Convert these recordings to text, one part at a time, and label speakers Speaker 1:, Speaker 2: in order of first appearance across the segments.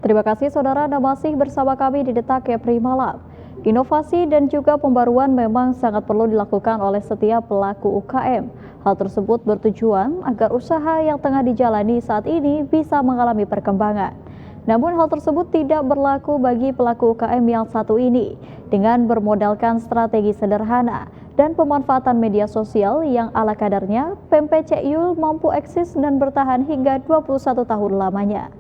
Speaker 1: Terima kasih saudara Anda masih bersama kami di Detak Kepri Malam. Inovasi dan juga pembaruan memang sangat perlu dilakukan oleh setiap pelaku UKM. Hal tersebut bertujuan agar usaha yang tengah dijalani saat ini bisa mengalami perkembangan. Namun hal tersebut tidak berlaku bagi pelaku UKM yang satu ini. Dengan bermodalkan strategi sederhana dan pemanfaatan media sosial yang ala kadarnya, Pempek Cek Yul mampu eksis dan bertahan hingga 21 tahun lamanya.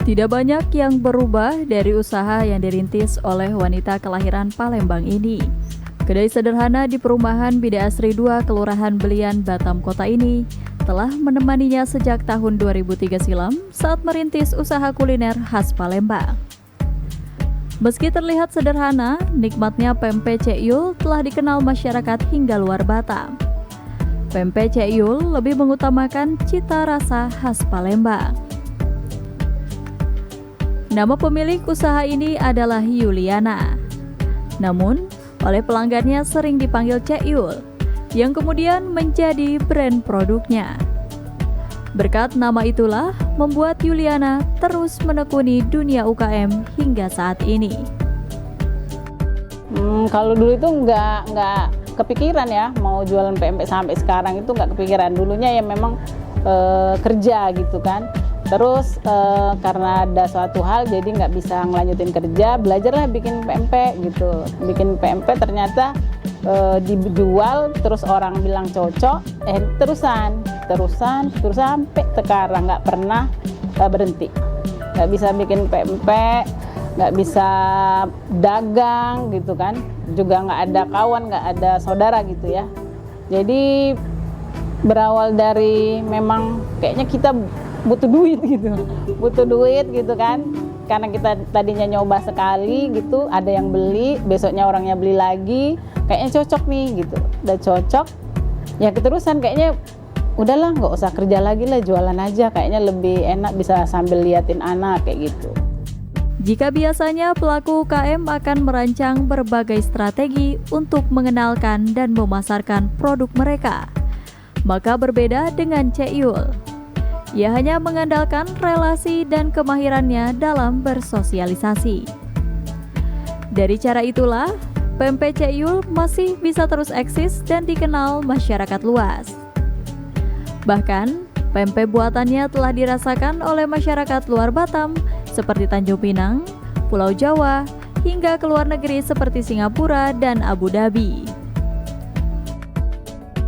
Speaker 1: Tidak banyak yang berubah dari usaha yang dirintis oleh wanita kelahiran Palembang ini. Kedai sederhana di perumahan Bida Asri 2, Kelurahan Belian, Batam Kota ini telah menemaninya sejak tahun 2003 silam saat merintis usaha kuliner khas Palembang. Meski terlihat sederhana, nikmatnya Pempek Cek Yul telah dikenal masyarakat hingga luar Batam. Pempek Cek Yul lebih mengutamakan cita rasa khas Palembang. Nama pemilik usaha ini adalah Yuliana. Namun, oleh pelanggannya sering dipanggil Cek Yul, yang kemudian menjadi brand produknya. Berkat nama itulah membuat Yuliana terus menekuni dunia UKM hingga saat ini.
Speaker 2: Kalau dulu itu nggak kepikiran ya mau jualan pempek sampai sekarang itu nggak kepikiran. Dulunya ya memang kerja gitu kan. Terus karena ada suatu hal jadi nggak bisa ngelanjutin kerja, belajarlah bikin pempek gitu. Bikin pempek ternyata dijual, terus orang bilang cocok, terusan sampai sekarang nggak pernah berhenti. Nggak bisa bikin pempek, nggak bisa dagang gitu kan. Juga nggak ada kawan, nggak ada saudara gitu ya. Jadi berawal dari memang kayaknya kita butuh duit gitu kan, karena kita tadinya nyoba sekali gitu, ada yang beli, besoknya orangnya beli lagi, kayaknya cocok nih gitu, udah cocok ya keterusan kayaknya udahlah nggak usah kerja lagi lah, jualan aja kayaknya lebih enak, bisa sambil liatin anak kayak gitu.
Speaker 1: Jika biasanya pelaku UKM akan merancang berbagai strategi untuk mengenalkan dan memasarkan produk mereka, maka berbeda dengan Cek Yul. Ia hanya mengandalkan relasi dan kemahirannya dalam bersosialisasi. Dari cara itulah, Pempek Cek Yul masih bisa terus eksis dan dikenal masyarakat luas. Bahkan, pempek buatannya telah dirasakan oleh masyarakat luar Batam seperti Tanjung Pinang, Pulau Jawa, hingga ke luar negeri seperti Singapura dan Abu Dhabi.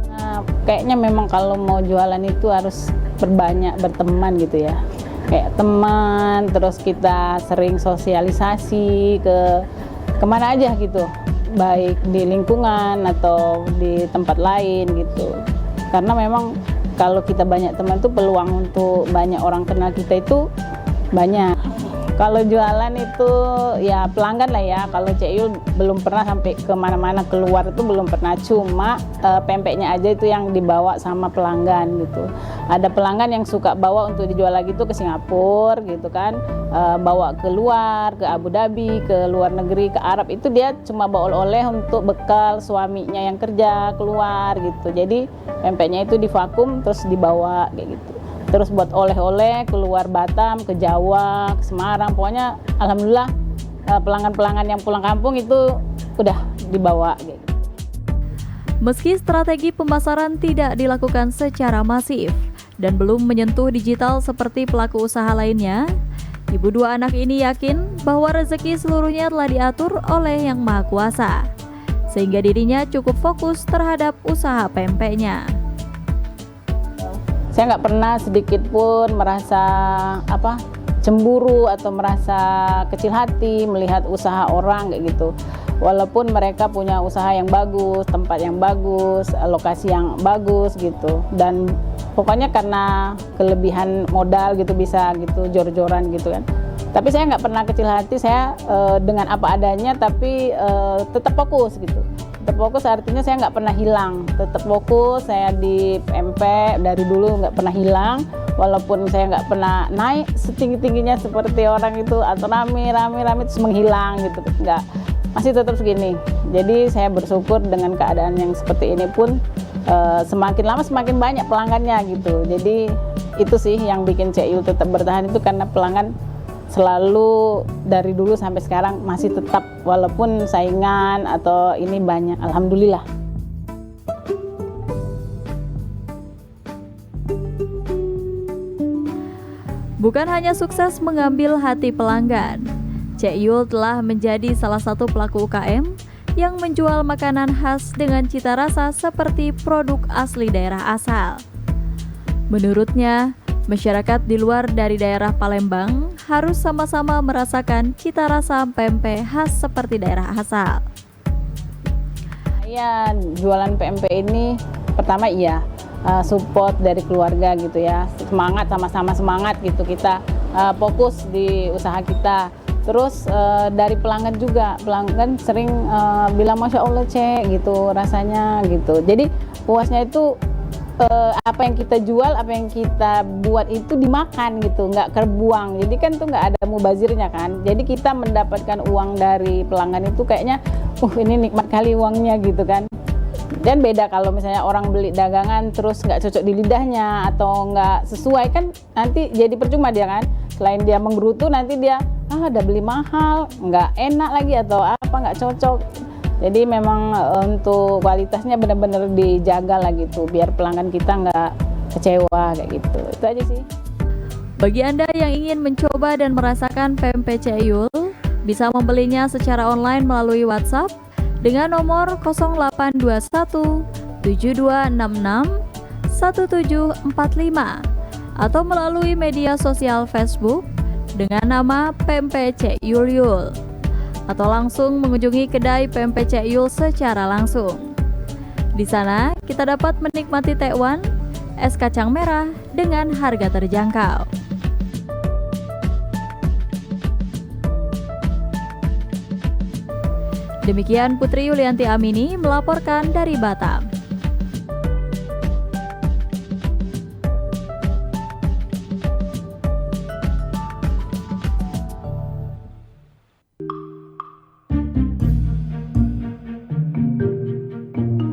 Speaker 2: Nah, kayaknya memang kalau mau jualan itu harus berbanyak berteman gitu ya, kayak teman, terus kita sering sosialisasi ke kemana aja gitu, baik di lingkungan atau di tempat lain gitu, karena memang kalau kita banyak teman tuh peluang untuk banyak orang kenal kita itu banyak. Kalau jualan itu ya pelanggan lah ya. Kalau Cek Yul belum pernah sampai kemana-mana keluar, itu belum pernah. Cuma pempeknya aja itu yang dibawa sama pelanggan gitu. Ada pelanggan yang suka bawa untuk dijual lagi tuh ke Singapura gitu kan, bawa keluar ke Abu Dhabi, ke luar negeri, ke Arab, itu dia cuma bawa oleh-oleh untuk bekal suaminya yang kerja keluar gitu. Jadi pempeknya itu divakum terus dibawa kayak gitu. Terus buat oleh-oleh keluar Batam, ke Jawa, ke Semarang, pokoknya alhamdulillah pelanggan-pelanggan yang pulang kampung itu udah dibawa gitu.
Speaker 1: Meski strategi pemasaran tidak dilakukan secara masif dan belum menyentuh digital seperti pelaku usaha lainnya, ibu dua anak ini yakin bahwa rezeki seluruhnya telah diatur oleh Yang Maha Kuasa, sehingga dirinya cukup fokus terhadap usaha pempeknya.
Speaker 2: Saya nggak pernah sedikit pun merasa cemburu atau merasa kecil hati melihat usaha orang kayak gitu. walaupun mereka punya usaha yang bagus, tempat yang bagus, lokasi yang bagus gitu, dan pokoknya karena kelebihan modal gitu bisa gitu jor-joran gitu kan. Tapi saya nggak pernah kecil hati, saya dengan apa adanya tapi tetap fokus gitu. Tetap fokus artinya saya nggak pernah hilang, tetap fokus. Saya di PMP dari dulu nggak pernah hilang, walaupun saya nggak pernah naik setinggi-tingginya seperti orang itu atau rame terus menghilang gitu, nggak, masih tetap segini. Jadi saya bersyukur dengan keadaan yang seperti ini pun semakin lama semakin banyak pelanggannya gitu. Jadi itu sih yang bikin Cek Yul tetap bertahan, itu karena pelanggan selalu dari dulu sampai sekarang masih tetap, walaupun saingan atau ini banyak, alhamdulillah.
Speaker 1: Bukan hanya sukses mengambil hati pelanggan, Cek Yul telah menjadi salah satu pelaku UKM yang menjual makanan khas dengan cita rasa seperti produk asli daerah asal. Menurutnya, masyarakat di luar dari daerah Palembang harus sama-sama merasakan cita rasa pempek khas seperti daerah asal.
Speaker 2: Saya jualan PMP ini pertama support dari keluarga gitu ya, semangat, sama-sama semangat gitu, kita fokus di usaha kita. Terus dari pelanggan juga, pelanggan sering bilang Masya Allah Cek gitu rasanya gitu. Jadi puasnya itu apa yang kita jual, apa yang kita buat itu dimakan gitu, nggak terbuang. Jadi kan tuh nggak ada mubazirnya kan. Jadi kita mendapatkan uang dari pelanggan itu kayaknya, ini nikmat kali uangnya gitu kan. Dan beda kalau misalnya orang beli dagangan terus nggak cocok di lidahnya atau nggak sesuai, kan nanti jadi percuma dia kan. Selain dia menggerutu, nanti dia udah beli mahal, nggak enak lagi atau apa, nggak cocok. Jadi memang untuk kualitasnya benar-benar dijaga lah gitu, biar pelanggan kita nggak kecewa kayak gitu. Itu aja sih.
Speaker 1: Bagi Anda yang ingin mencoba dan merasakan pempek Cek Yul, bisa membelinya secara online melalui WhatsApp dengan nomor 0821 7266 1745 atau melalui media sosial Facebook dengan nama Pempek Cek Yul, atau langsung mengunjungi kedai pempek Cek Yul secara langsung. Di sana kita dapat menikmati tekwan, es kacang merah dengan harga terjangkau. Demikian Putri Yulianti Amini melaporkan dari Batam.